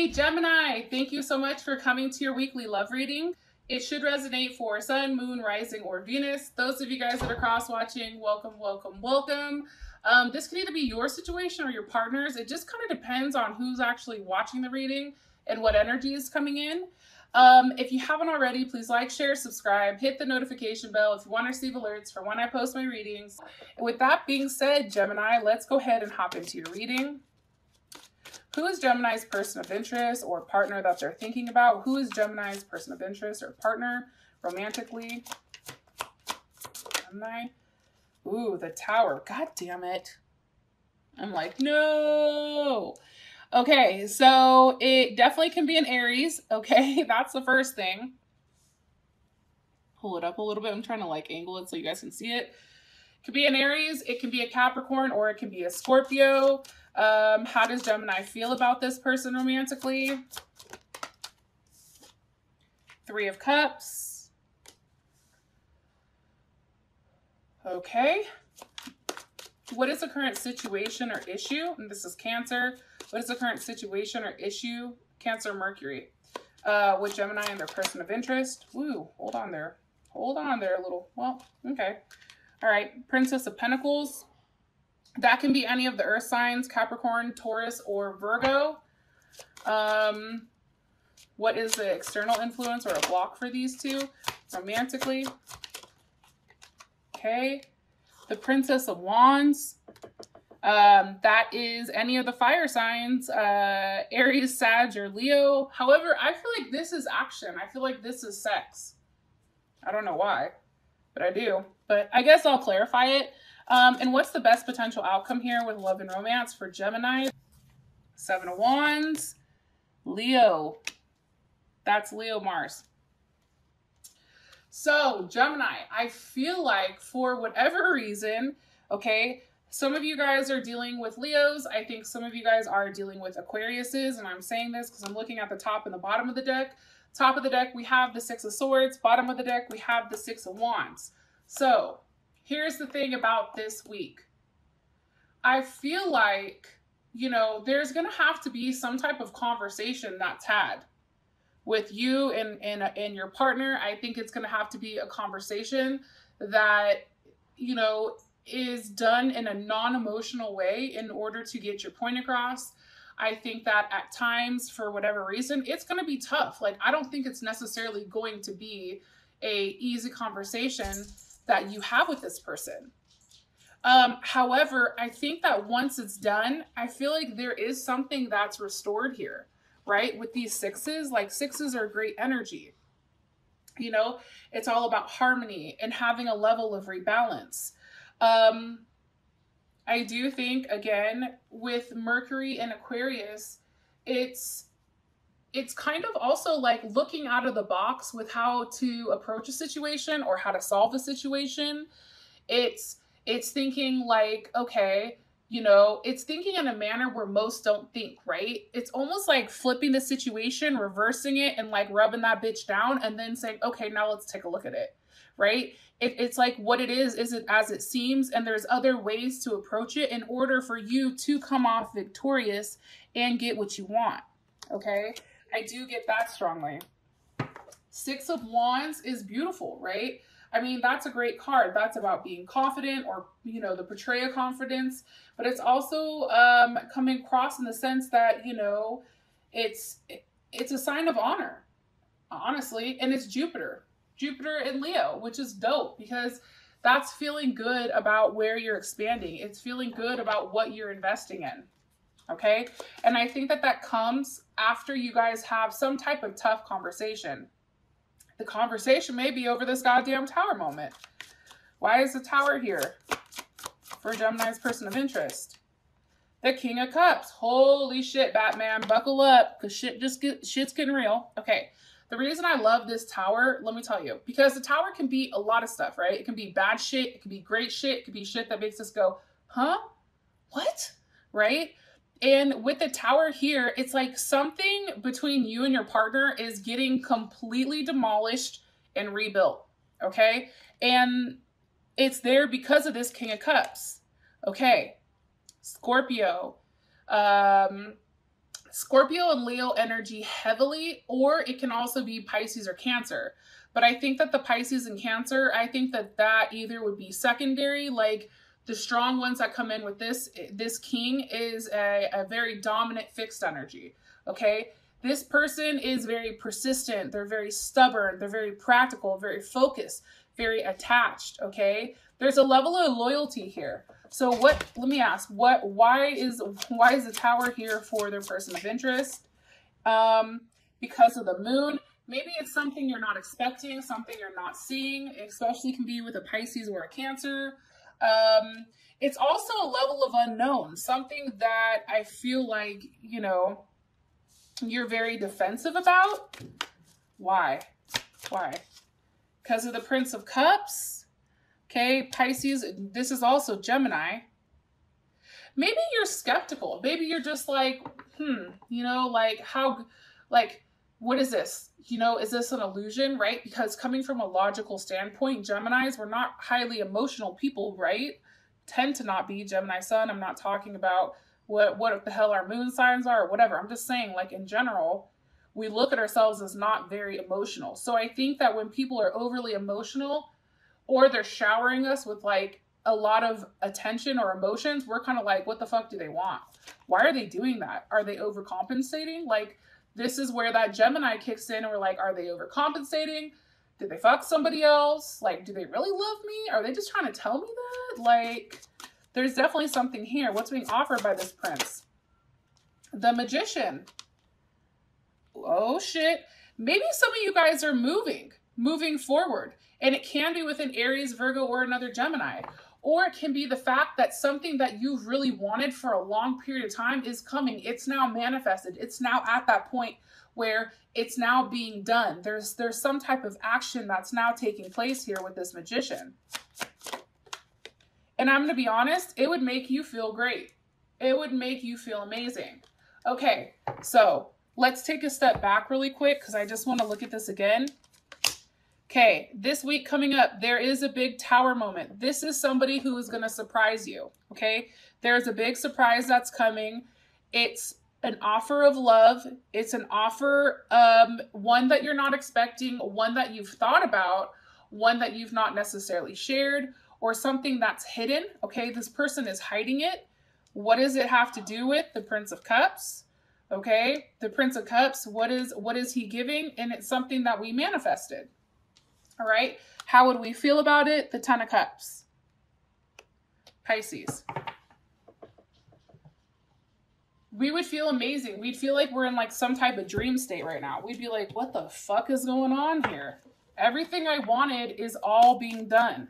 Hey Gemini, thank you so much for coming to your weekly love reading. It should resonate for Sun, Moon, Rising, or Venus. Those of you guys that are cross-watching, welcome, welcome, welcome. This can either be your situation or your partner's. It just kind of depends on who's actually watching the reading and what energy is coming in. If you haven't already, please like, share, subscribe, hit the notification bell if you want to receive alerts for when I post my readings. And with that being said, Gemini, let's go ahead and hop into your reading. Who is Gemini's person of interest or partner that they're thinking about? Who is Gemini's person of interest or partner romantically? Gemini. Ooh, the Tower. God damn it. I'm like, no. Okay, so it definitely can be an Aries. Okay, that's the first thing. Pull it up a little bit. I'm trying to like angle it so you guys can see it. It could be an Aries, it can be a Capricorn, or it can be a Scorpio. How does Gemini feel about this person romantically? Three of Cups. Okay. What is the current situation or issue? And this is Cancer. What is the current situation or issue? Cancer, Mercury. With Gemini and their person of interest. Woo, hold on there. Hold on there a little. Well, okay. All right, Princess of Pentacles. That can be any of the earth signs, Capricorn, Taurus, or Virgo. What is the external influence or a block for these two romantically? Okay. The Princess of Wands. That is any of the fire signs, Aries, Sag, or Leo. However, I feel like this is action. I feel like this is sex. I don't know why, but I do. But I guess I'll clarify it. And what's the best potential outcome here with love and romance for Gemini? Seven of Wands, Leo. That's Leo Mars. So Gemini, I feel like for whatever reason, okay, some of you guys are dealing with Leos. I think some of you guys are dealing with Aquariuses. And I'm saying this because I'm looking at the top and the bottom of the deck. Top of the deck, we have the Six of Swords. Bottom of the deck, we have the Six of Wands. So here's the thing about this week. I feel like, you know, there's going to have to be some type of conversation that's had with you and your partner. I think it's going to have to be a conversation that, you know, is done in a non-emotional way in order to get your point across. I think that at times, for whatever reason, it's going to be tough. Like, I don't think it's necessarily going to be a easy conversation that you have with this person. However, I think that once it's done, I feel like there is something that's restored here, right? With these sixes, like sixes are great energy. You know, it's all about harmony and having a level of rebalance. I do think, again, with Mercury and Aquarius, it's kind of also like looking out of the box with how to approach a situation or how to solve a situation. It's thinking like, okay, you know, it's thinking in a manner where most don't think, right? It's almost like flipping the situation, reversing it, and like rubbing that bitch down and then saying, okay, now let's take a look at it, right? It's like what it is it as it seems, and there's other ways to approach it in order for you to come off victorious and get what you want, okay? I do get that strongly. Six of Wands is beautiful, right? I mean, that's a great card. That's about being confident, or, you know, the portray of confidence. But it's also coming across in the sense that, you know, it's a sign of honor, honestly. And it's Jupiter in Leo, which is dope because that's feeling good about where you're expanding. It's feeling good about what you're investing in. Okay. And I think that that comes after you guys have some type of tough conversation. The conversation may be over this goddamn Tower moment. Why is the Tower here for Gemini's person of interest? The King of Cups. Holy shit, Batman, buckle up, because shit's getting real. Okay. The reason I love this Tower, let me tell you, because the Tower can be a lot of stuff, right? It can be bad shit. It can be great shit. It can be shit that makes us go, huh? What? Right? And with the Tower here, it's like something between you and your partner is getting completely demolished and rebuilt, okay? And it's there because of this King of Cups, okay? Scorpio, Scorpio and Leo energy heavily, or it can also be Pisces or Cancer. But I think that the Pisces and Cancer, I think that that either would be secondary, like the strong ones that come in with this king is a very dominant fixed energy, okay? This person is very persistent. They're very stubborn. They're very practical, very focused, very attached, okay? There's a level of loyalty here. So let me ask, why is the Tower here for their person of interest? Because of the moon. Maybe it's something you're not expecting, something you're not seeing, especially can be with a Pisces or a Cancer. It's also a level of unknown, something that I feel like, you know, you're very defensive about. Why? Why? Because of the Prince of Cups. Okay, Pisces, this is also Gemini. Maybe you're skeptical. Maybe you're just like, you know, like how, like, what is this? You know, is this an illusion, right? Because coming from a logical standpoint, Geminis, we're not highly emotional people, right? Tend to not be. Gemini sun, I'm not talking about what the hell our moon signs are or whatever. I'm just saying, like, in general, we look at ourselves as not very emotional. So I think that when people are overly emotional, or they're showering us with like a lot of attention or emotions, we're kind of like, what the fuck do they want? Why are they doing that? Are they overcompensating? Like, this is where that Gemini kicks in and we're like, are they overcompensating? Did they fuck somebody else? Like, do they really love me? Are they just trying to tell me that? Like, there's definitely something here. What's being offered by this prince? The Magician. Oh shit. Maybe some of you guys are moving forward. And it can be with an Aries, Virgo, or another Gemini. Or it can be the fact that something that you've really wanted for a long period of time is coming. It's now manifested. It's now at that point where it's now being done. There's some type of action that's now taking place here with this Magician. And I'm going to be honest, it would make you feel great. It would make you feel amazing. Okay, so let's take a step back really quick because I just want to look at this again. Okay, this week coming up, there is a big Tower moment. This is somebody who is going to surprise you, okay? There's a big surprise that's coming. It's an offer of love. It's an offer, one that you're not expecting, one that you've thought about, one that you've not necessarily shared, or something that's hidden, okay? This person is hiding it. What does it have to do with the Prince of Cups? Okay, the Prince of Cups, what is he giving? And it's something that we manifested. All right, how would we feel about it? The Ten of Cups. Pisces. We would feel amazing. We'd feel like we're in like some type of dream state right now. We'd be like, what the fuck is going on here? Everything I wanted is all being done.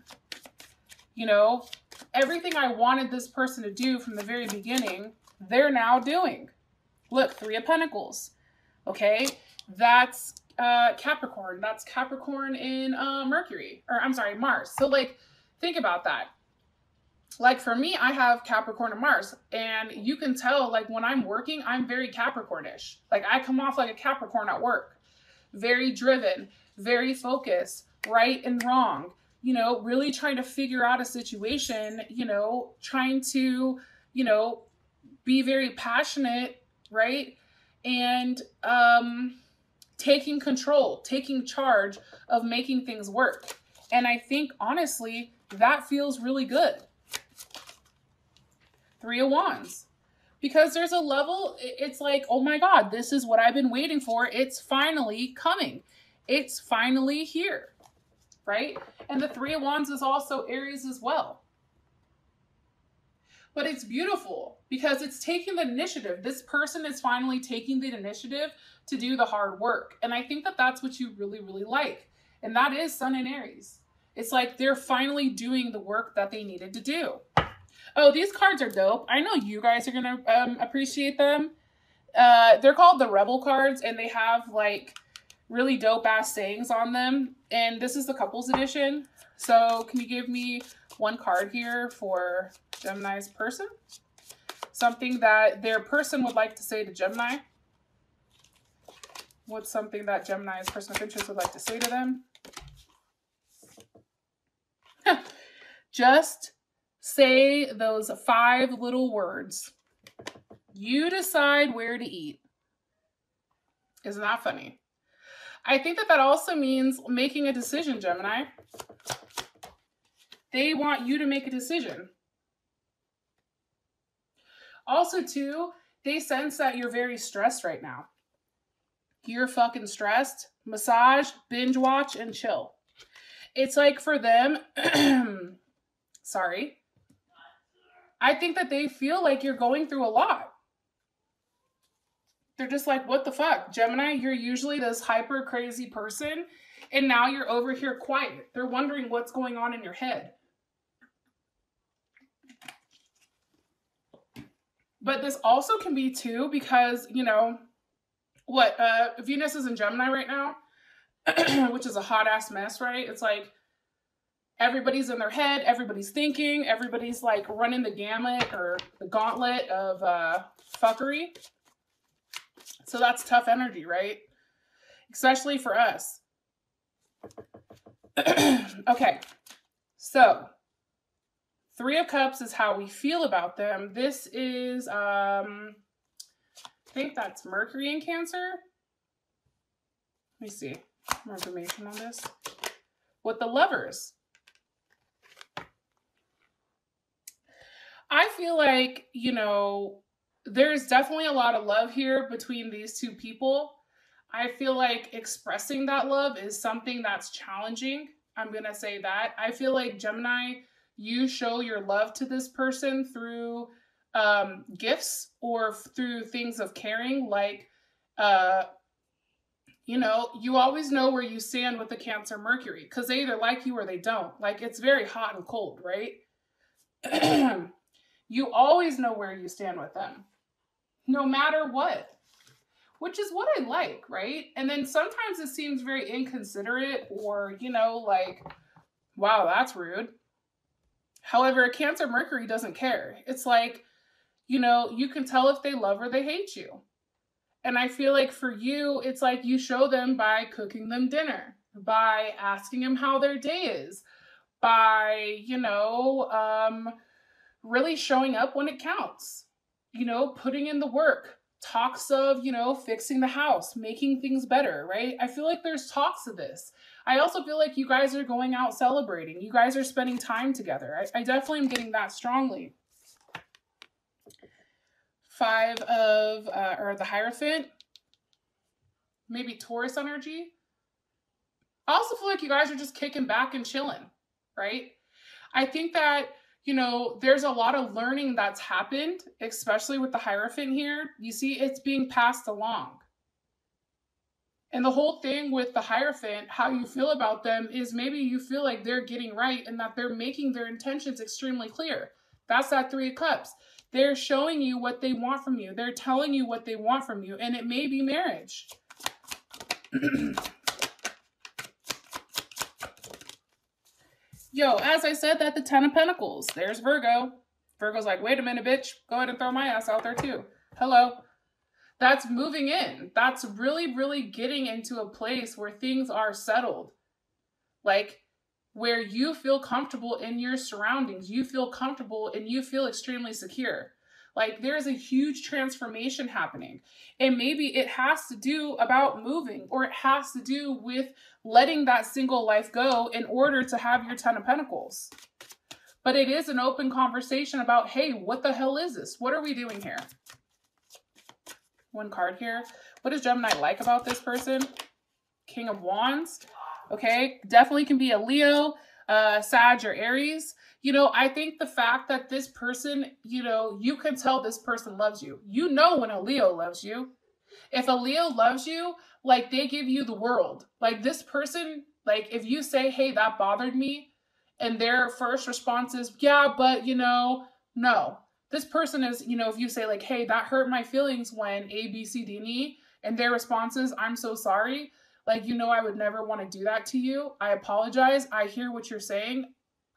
You know, everything I wanted this person to do from the very beginning, they're now doing. Look, Three of Pentacles. Okay, that's Capricorn. That's Capricorn in Mercury, or I'm sorry, Mars. So like, think about that. Like for me, I have Capricorn and Mars, and you can tell like when I'm working, I'm very Capricornish. Like I come off like a Capricorn at work. Very driven, very focused, right and wrong, you know, really trying to figure out a situation, you know, trying to, you know, be very passionate, right? And taking control, taking charge of making things work. And I think, honestly, that feels really good. Three of Wands. Because there's a level, it's like, oh my God, this is what I've been waiting for. It's finally coming. It's finally here, right? And the Three of Wands is also Aries as well. But it's beautiful because it's taking the initiative. This person is finally taking the initiative to do the hard work. And I think that that's what you really, really like. And that is Sun in Aries. It's like they're finally doing the work that they needed to do. Oh, these cards are dope. I know you guys are going to appreciate them. They're called the Rebel cards, and they have like really dope ass sayings on them. And this is the couples edition. So can you give me one card here for Gemini's person? Something that their person would like to say to Gemini. What's something that Gemini's person of interest would like to say to them? Just say those 5 little words. You decide where to eat. Isn't that funny? I think that that also means making a decision, Gemini. They want you to make a decision. Also, too, they sense that you're very stressed right now. You're fucking stressed. Massage, binge watch, and chill. It's like for them, sorry. I think that they feel like you're going through a lot. They're just like, what the fuck? Gemini, you're usually this hyper crazy person, and now you're over here quiet. They're wondering what's going on in your head. But this also can be too because, you know, what, Venus is in Gemini right now, which is a hot ass mess, right? It's like everybody's in their head, everybody's thinking, everybody's like running the gamut or the gauntlet of fuckery. So that's tough energy, right? Especially for us. Okay, so 3 of Cups is how we feel about them. This is, I think that's Mercury in Cancer. Let me see more information on this. With the Lovers. I feel like, you know, there's definitely a lot of love here between these two people. I feel like expressing that love is something that's challenging. I'm going to say that. I feel like Gemini, you show your love to this person through gifts or through things of caring. Like, you know, you always know where you stand with the Cancer Mercury because they either like you or they don't. Like, it's very hot and cold, right? You always know where you stand with them, no matter what, which is what I like, right? And then sometimes it seems very inconsiderate or, you know, like, wow, that's rude. However, a Cancer Mercury doesn't care. It's like, you know, you can tell if they love or they hate you. And I feel like for you, it's like you show them by cooking them dinner, by asking them how their day is, by, you know, really showing up when it counts, you know, putting in the work, talks of, you know, fixing the house, making things better, right? I feel like there's talks of this. I also feel like you guys are going out celebrating. You guys are spending time together. I definitely am getting that strongly. 5 of, or the Hierophant, maybe Taurus energy. I also feel like you guys are just kicking back and chilling, right? I think that, you know, there's a lot of learning that's happened, especially with the Hierophant here. You see, it's being passed along. And the whole thing with the Hierophant, how you feel about them is maybe you feel like they're getting right and that they're making their intentions extremely clear. That's that 3 of Cups. They're showing you what they want from you. They're telling you what they want from you. And it may be marriage. Yo, as I said, that the 10 of Pentacles. There's Virgo. Virgo's like, wait a minute, bitch. Go ahead and throw my ass out there too. Hello. That's moving in. That's really, really getting into a place where things are settled. Like, where you feel comfortable in your surroundings. You feel comfortable and you feel extremely secure. Like, there's a huge transformation happening. And maybe it has to do about moving, or it has to do with letting that single life go in order to have your 10 of Pentacles. But it is an open conversation about, hey, what the hell is this? What are we doing here? 1 card here. What does Gemini like about this person? King of Wands. Okay, definitely can be a Leo, Sag, or Aries. You know, I think the fact that this person, you know, you can tell this person loves you. You know when a Leo loves you. If a Leo loves you, like, they give you the world. Like, this person, like, if you say, hey, that bothered me, and their first response is, yeah, but, you know, no. This person is, you know, if you say, like, hey, that hurt my feelings when A, B, C, D, and E, and their response is, I'm so sorry. Like, you know, I would never want to do that to you. I apologize. I hear what you're saying.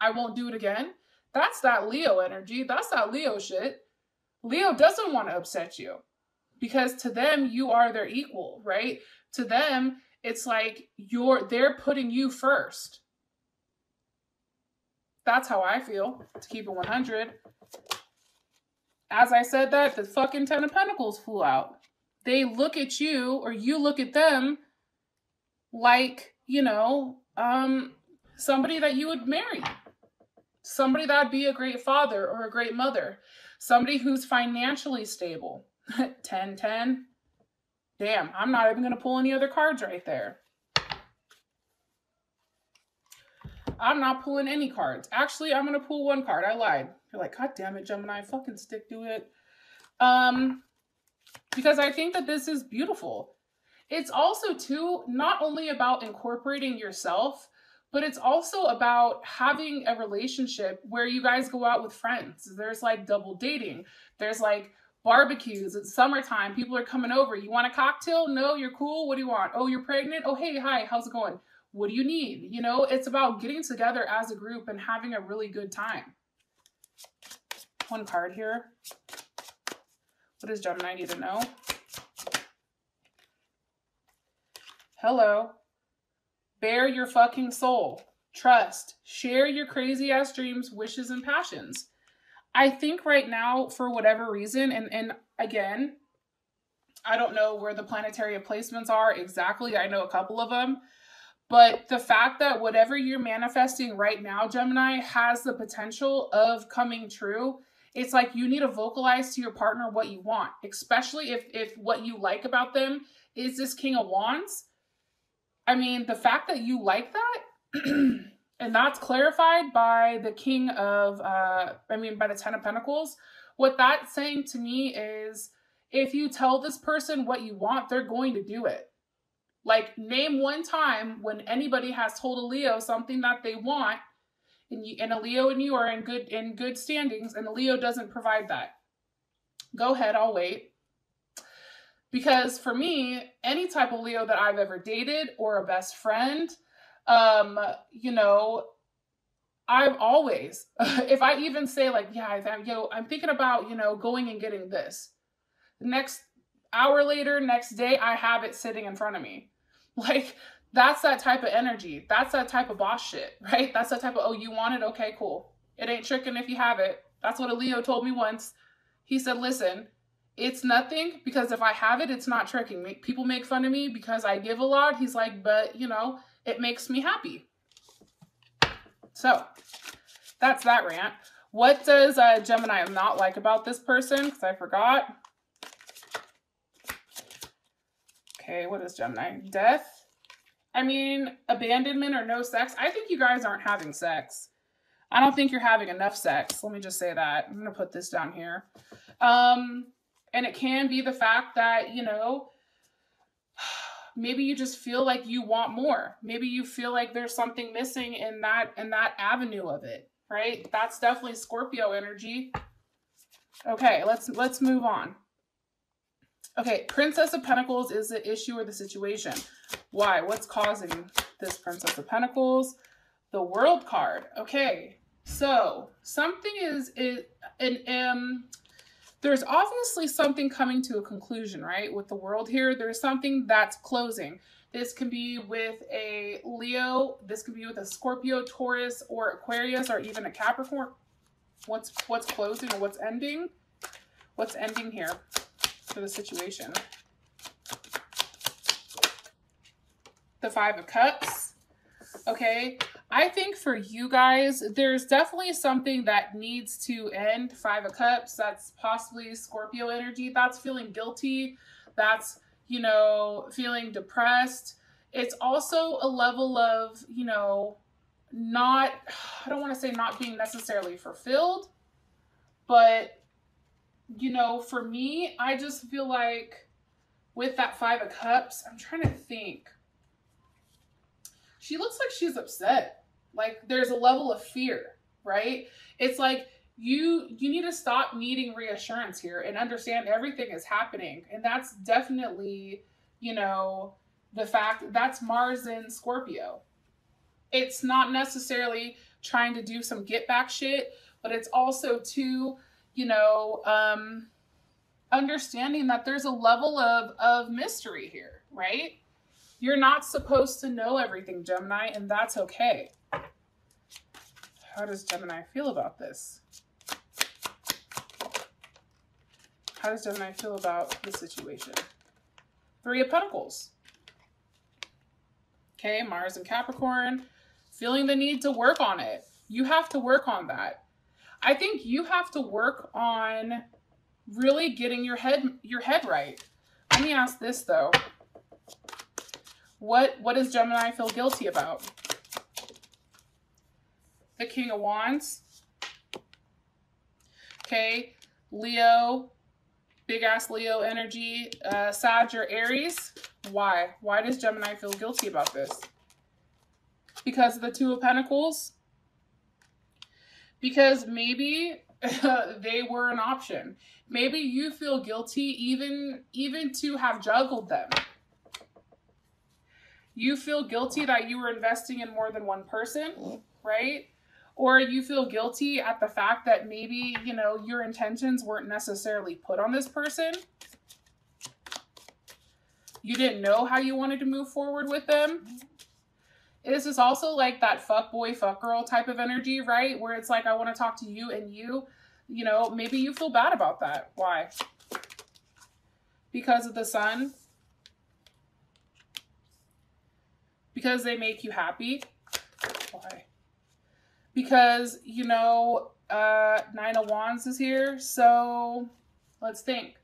I won't do it again. That's that Leo energy. That's that Leo shit. Leo doesn't want to upset you because to them, you are their equal, right? To them, it's like they're putting you first. That's how I feel, to keep it 100. As I said that, the fucking 10 of Pentacles flew out. they look at you or you look at them like, you know, somebody that you would marry, somebody that would be a great father or a great mother, somebody who's financially stable. 10, 10. Damn, I'm not even going to pull any other cards right there. I'm not pulling any cards. Actually, I'm going to pull one card. I lied. You're like, God damn it, Gemini, fucking stick to it. Because I think that this is beautiful. It's also, too, not only about incorporating yourself, but it's also about having a relationship where you guys go out with friends. There's like double dating. There's like barbecues. It's summertime. People are coming over. You want a cocktail? No, you're cool. What do you want? Oh, you're pregnant? Oh, hey, hi, how's it going? What do you need? You know, it's about getting together as a group and having a really good time. One card here. What does Gemini need to know? Hello. Bare your fucking soul. Trust. Share your crazy ass dreams, wishes, and passions. I think right now, for whatever reason, and again, I don't know where the planetary placements are exactly. I know a couple of them. But the fact that whatever you're manifesting right now, Gemini, has the potential of coming true. It's like you need to vocalize to your partner what you want, especially if what you like about them is this King of Wands. I mean, the fact that you like that, and that's clarified by the King of, by the Ten of Pentacles. What that's saying to me is if you tell this person what you want, they're going to do it. Like, name one time when anybody has told a Leo something that they want, and a Leo and you are in good standings, and a Leo doesn't provide that. Go ahead, I'll wait. Because for me, any type of Leo that I've ever dated or a best friend, you know, I've always, if I even say like, yeah, I'm thinking about, you know, going and getting this. The next hour later, next day, I have it sitting in front of me. Like, that's that type of energy. That's that type of boss shit, right? That's that type of, oh, you want it? Okay, cool. It ain't tricking if you have it. That's what a Leo told me once. He said, listen, it's nothing because if I have it, it's not tricking me. People make fun of me because I give a lot. He's like, but, you know, it makes me happy. So, that's that rant. What does Gemini not like about this person? Because I forgot. Okay, what is Gemini? Death. I mean, abandonment or no sex. I think you guys aren't having sex. I don't think you're having enough sex. Let me just say that. I'm going to put this down here. And it can be the fact that, you know, maybe you just feel like you want more. Maybe you feel like there's something missing in that avenue of it, right? That's definitely Scorpio energy. Okay, let's move on. Okay, Princess of Pentacles is the issue or the situation. Why? What's causing this Princess of Pentacles? The World card. Okay, so something there's obviously something coming to a conclusion, right? With the World here, there's something that's closing. This can be with a Leo. This could be with a Scorpio, Taurus, or Aquarius, or even a Capricorn. What's closing or what's ending? What's ending here for the situation? The Five of Cups. Okay, I think for you guys, there's definitely something that needs to end. Five of Cups, that's possibly Scorpio energy. That's feeling guilty. That's, you know, feeling depressed. It's also a level of, you know, I don't want to say not being necessarily fulfilled, but, you know, for me, I just feel like with that Five of Cups, I'm trying to think. She looks like she's upset. Like there's a level of fear, right? It's like you need to stop needing reassurance here and understand everything is happening. And that's definitely, you know, the fact that's Mars in Scorpio. It's not necessarily trying to do some get back shit, but it's also too, you know, understanding that there's a level of mystery here, right? You're not supposed to know everything, Gemini, and that's okay. How does Gemini feel about this? How does Gemini feel about the situation? Three of Pentacles. Okay, Mars and Capricorn. Feeling the need to work on it. You have to work on that. I think you have to work on really getting your head right. Let me ask this though. What does Gemini feel guilty about? The King of Wands. Okay, Leo, big ass Leo energy, Sag or Aries. Why? Why does Gemini feel guilty about this? Because of the Two of Pentacles? Because maybe they were an option. Maybe you feel guilty even to have juggled them. You feel guilty that you were investing in more than one person, right? Or you feel guilty at the fact that maybe, you know, your intentions weren't necessarily put on this person. You didn't know how you wanted to move forward with them. This is also like that fuck boy, fuck girl type of energy, right? Where it's like, I want to talk to you and you know, maybe you feel bad about that. Why? Because of the Sun? Because they make you happy? Why? Because, you know, Nine of Wands is here. So let's think.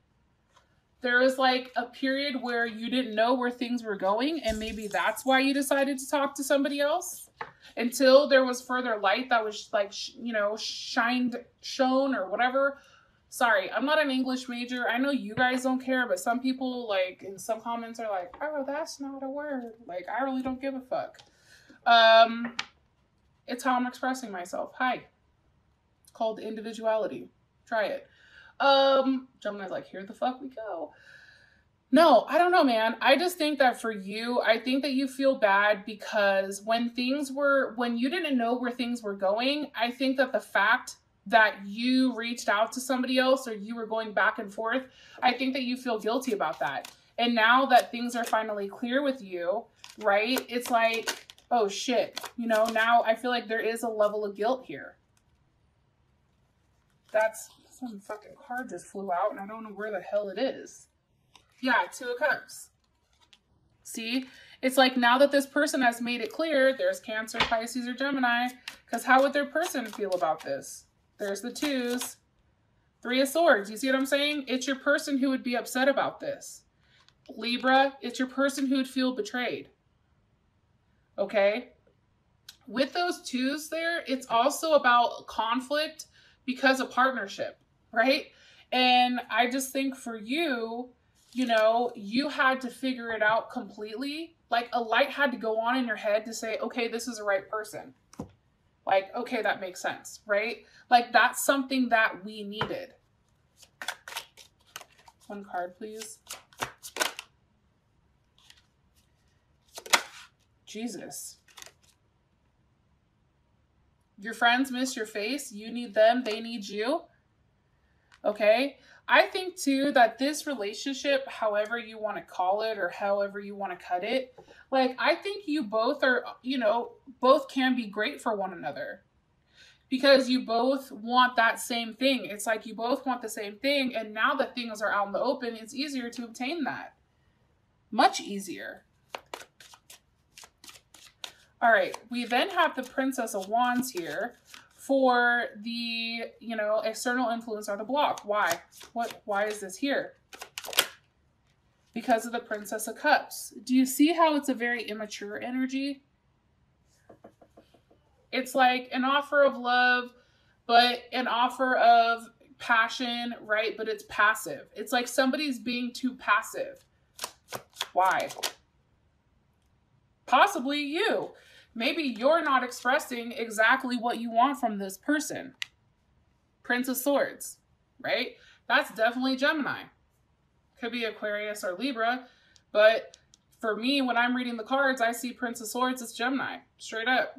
There was like a period where you didn't know where things were going, and maybe that's why you decided to talk to somebody else until there was further light that was like, you know, shone or whatever. Sorry, I'm not an English major. I know you guys don't care, but some people like in some comments are like, oh, that's not a word. Like, I really don't give a fuck. It's how I'm expressing myself. Hi. It's called individuality. Try it. Gemini's like, here the fuck we go. No, I don't know, man. I just think that for you, I think that you feel bad because when you didn't know where things were going, I think that the fact that you reached out to somebody else or you were going back and forth, I think that you feel guilty about that. And now that things are finally clear with you, right? It's like, oh shit, you know, now I feel like there is a level of guilt here. That's some fucking card just flew out and I don't know where the hell it is. Yeah, Two of Cups. See? It's like now that this person has made it clear, there's Cancer, Pisces, or Gemini. Because how would their person feel about this? There's the twos. Three of Swords. You see what I'm saying? It's your person who would be upset about this. Libra, it's your person who would feel betrayed. Okay? With those twos there, it's also about conflict because of partnership, right? And I just think for you, you know, you had to figure it out completely. Like a light had to go on in your head to say, okay, this is the right person. Like, okay, that makes sense, right? Like that's something that we needed. One card, please. Jesus. Your friends miss your face. You need them. They need you. Okay. I think too that this relationship, however you want to call it or however you want to cut it, like I think you both are, you know, both can be great for one another because you both want that same thing. It's like you both want the same thing. And now that things are out in the open, it's easier to obtain that. Much easier. All right, we then have the Princess of Wands here for the, you know, external influence or the block. Why? Why is this here? Because of the Princess of Cups. Do you see how it's a very immature energy? It's like an offer of love, but an offer of passion, right? But it's passive. It's like somebody's being too passive. Why? Possibly you. Maybe you're not expressing exactly what you want from this person. Prince of Swords, right? That's definitely Gemini. Could be Aquarius or Libra, but for me, when I'm reading the cards, I see Prince of Swords, it's Gemini, straight up.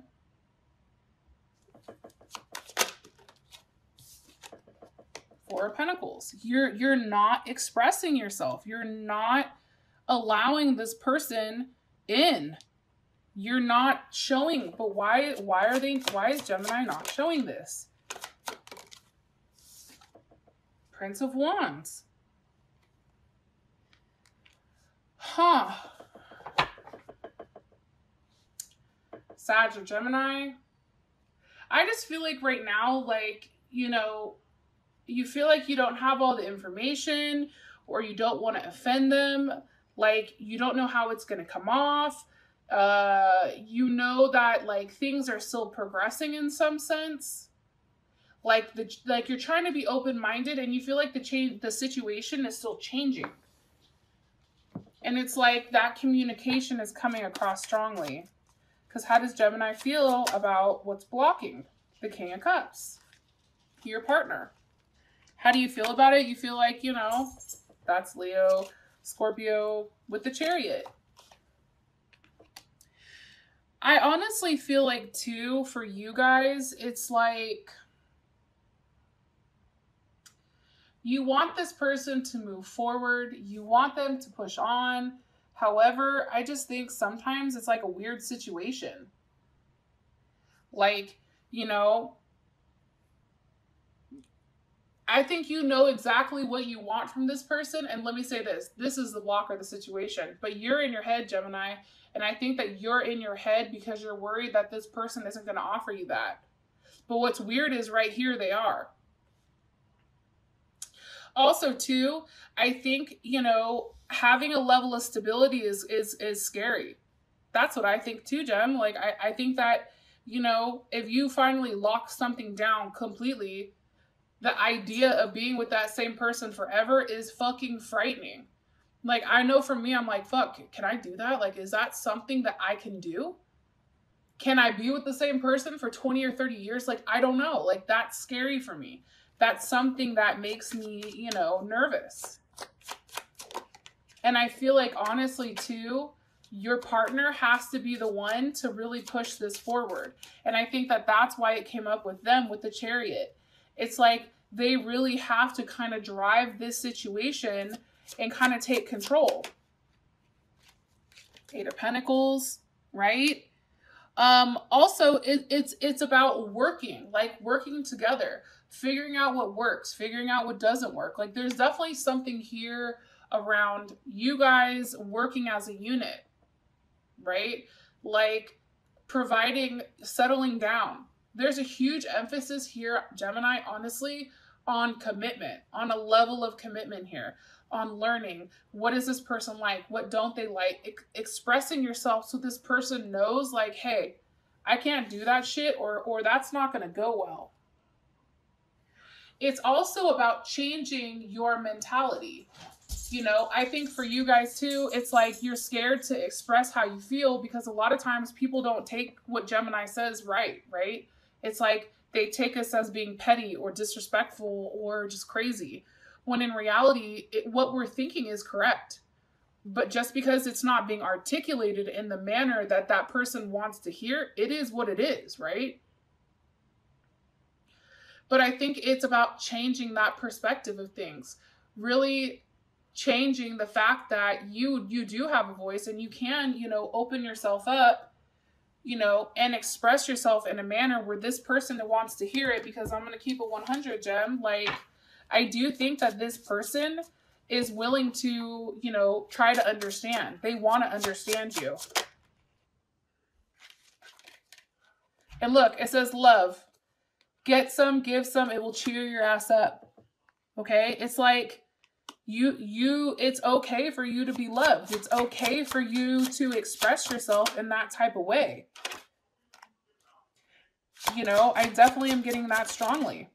Four of Pentacles. You're not expressing yourself. You're not allowing this person in. You're not showing, but why is Gemini not showing this? Prince of Wands. Huh. Sag or Gemini. I just feel like right now, like, you know, you feel like you don't have all the information, or you don't want to offend them. Like, you don't know how it's going to come off. You know that like things are still progressing in some sense. Like you're trying to be open-minded, and you feel like the situation is still changing. And it's like that communication is coming across strongly. Because how does Gemini feel about what's blocking the King of Cups? Your partner. How do you feel about it? You feel like, you know, that's Leo, Scorpio with the Chariot. I honestly feel like, too, for you guys, it's like you want this person to move forward. You want them to push on. However, I just think sometimes it's like a weird situation. Like, you know, I think you know exactly what you want from this person. And let me say this. This is the blocker of the situation. But you're in your head, Gemini. And I think that you're in your head because you're worried that this person isn't going to offer you that. But what's weird is right here they are. Also, too, I think, you know, having a level of stability is scary. That's what I think too, Gem. Like, I think that, you know, if you finally lock something down completely, the idea of being with that same person forever is fucking frightening. Like, I know for me, I'm like, fuck, can I do that? Like, is that something that I can do? Can I be with the same person for 20 or 30 years? Like, I don't know. Like, that's scary for me. That's something that makes me, you know, nervous. And I feel like, honestly, too, your partner has to be the one to really push this forward. And I think that that's why it came up with them with the Chariot. It's like they really have to kind of drive this situation and kind of take control. Eight of Pentacles, right? Also, it's about working, like working together, figuring out what works, figuring out what doesn't work. Like, there's definitely something here around you guys working as a unit, right? Like providing, settling down. There's a huge emphasis here, Gemini, honestly, on commitment, on a level of commitment here, on learning. What is this person like? What don't they like? Expressing yourself so this person knows, like, hey, I can't do that shit, or that's not going to go well. It's also about changing your mentality. You know, I think for you guys too, it's like you're scared to express how you feel because a lot of times people don't take what Gemini says right? It's like they take us as being petty or disrespectful or just crazy. When in reality, what we're thinking is correct. But just because it's not being articulated in the manner that that person wants to hear, it is what it is, right? But I think it's about changing that perspective of things. Really changing the fact that you do have a voice and you can, you know, open yourself up, you know, and express yourself in a manner where this person wants to hear it. Because I'm going to keep it 100, Gem. Like, I do think that this person is willing to, you know, try to understand. They want to understand you. And look, it says love. Get some, give some. It will cheer your ass up. Okay? It's like, it's okay for you to be loved. It's okay for you to express yourself in that type of way. You know, I definitely am getting that strongly.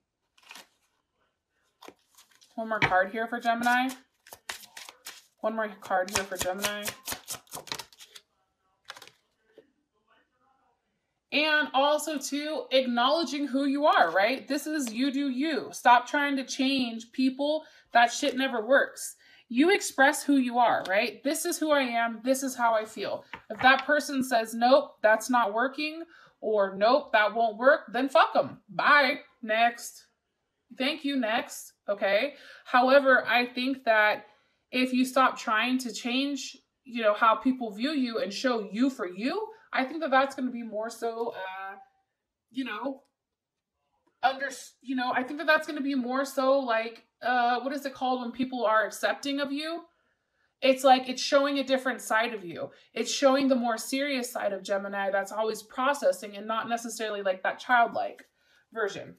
One more card here for Gemini. One more card here for Gemini. And also, too, acknowledging who you are, right? This is you do you. Stop trying to change people. That shit never works. You express who you are, right? This is who I am. This is how I feel. If that person says, nope, that's not working, or nope, that won't work, then fuck them. Bye. Next. Thank you. Next. Okay. However, I think that if you stop trying to change, you know, how people view you and show you for you, I think that that's going to be more so, you know, I think that that's going to be more so like, what is it called when people are accepting of you? it's like it's showing a different side of you. It's showing the more serious side of Gemini that's always processing and not necessarily like that childlike version.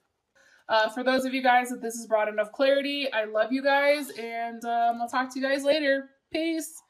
For those of you guys that this has brought enough clarity, I love you guys, and I'll talk to you guys later. Peace.